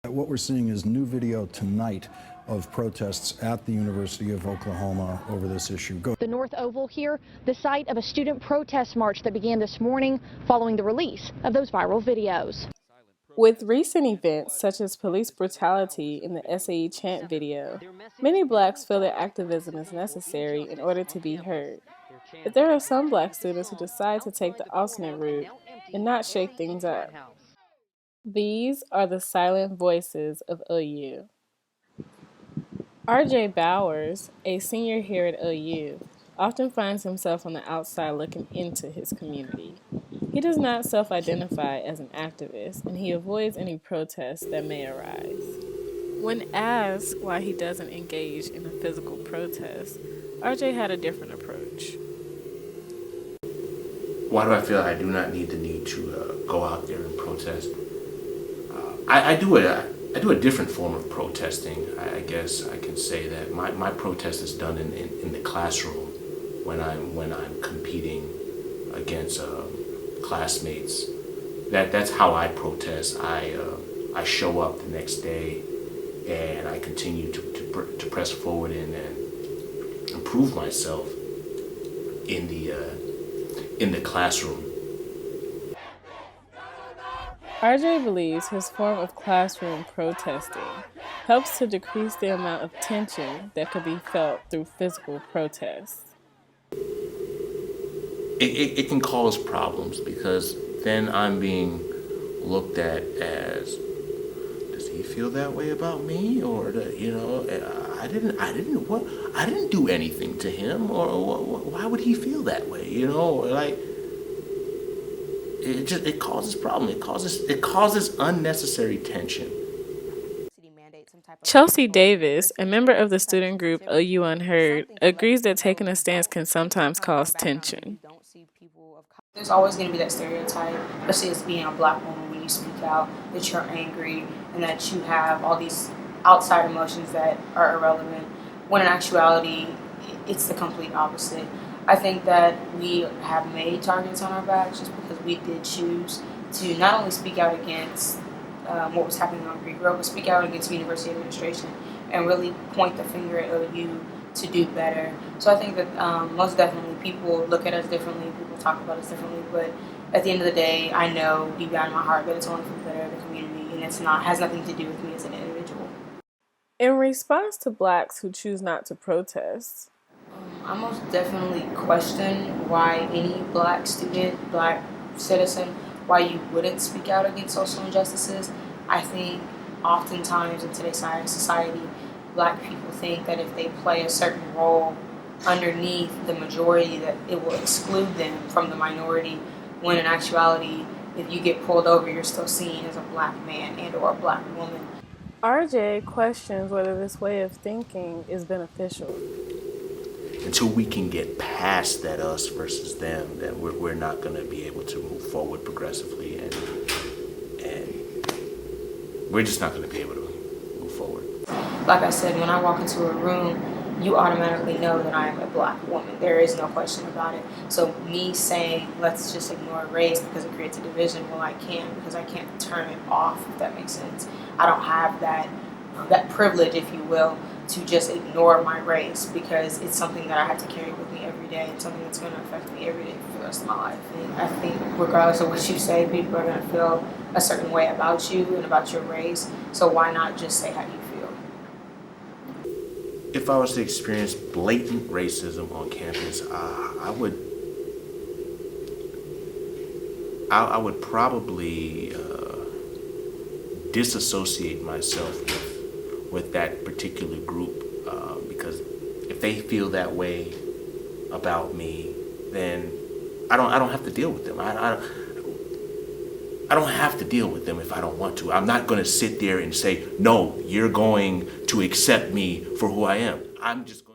What we're seeing is new video tonight of protests at the University of Oklahoma over this issue. The North Oval here, the site of a student protest march that began this morning following the release of those viral videos. With recent events such as police brutality in the SAE chant video, many blacks feel that activism is necessary in order to be heard. But there are some black students who decide to take the alternate route and not shake things up. These are the silent voices of OU. R.J. Bowers, a senior here at OU, often finds himself on the outside looking into his community. He does not self-identify as an activist, and he avoids any protests that may arise. When asked why he doesn't engage in a physical protest, R.J. had a different approach. Why do I feel I do not need to go out there and protest? I do a different form of protesting. I guess I can say that my protest is done in the classroom when I'm competing against classmates. That's how I protest. I show up the next day and I continue to press forward and improve myself in the classroom. RJ believes his form of classroom protesting helps to decrease the amount of tension that could be felt through physical protests. It can cause problems because then I'm being looked at as, does he feel that way about me? Or I didn't do anything to him, or why would he feel that way? It causes problem. It causes unnecessary tension. Chelsea Davis, a member of the student group OU Unheard, agrees that taking a stance can sometimes cause tension. There's always going to be that stereotype, especially as being a black woman, when you speak out, that you're angry and that you have all these outside emotions that are irrelevant, when in actuality, it's the complete opposite. I think that we have made targets on our backs just because we did choose to not only speak out against what was happening on Greek Road, but speak out against university administration and really point the finger at OU to do better. So I think that most definitely people look at us differently, people talk about us differently, but at the end of the day, I know deep down in my heart that it's only for the better of the community and has nothing to do with me as an individual. In response to blacks who choose not to protest, I most definitely question why any black student, black citizen, why you wouldn't speak out against social injustices. I think oftentimes in today's society, black people think that if they play a certain role underneath the majority, that it will exclude them from the minority, when in actuality, if you get pulled over, you're still seen as a black man and or a black woman. RJ questions whether this way of thinking is beneficial. Until we can get past that us versus them, then we're not going to be able to move forward progressively, and we're just not going to be able to move forward. Like I said, when I walk into a room, you automatically know that I am a black woman. There is no question about it. So me saying, let's just ignore race because it creates a division, well, I can't, because I can't turn it off, if that makes sense. I don't have that privilege, if you will, to just ignore my race, because it's something that I have to carry with me every day and something that's going to affect me every day for the rest of my life. And I think regardless of what you say, people are going to feel a certain way about you and about your race. So why not just say how you feel? If I was to experience blatant racism on campus, I would probably disassociate myself with that particular group, because if they feel that way about me, then I don't have to deal with them. I don't have to deal with them if I don't want to. I'm not going to sit there and say, no, you're going to accept me for who I am. I'm just going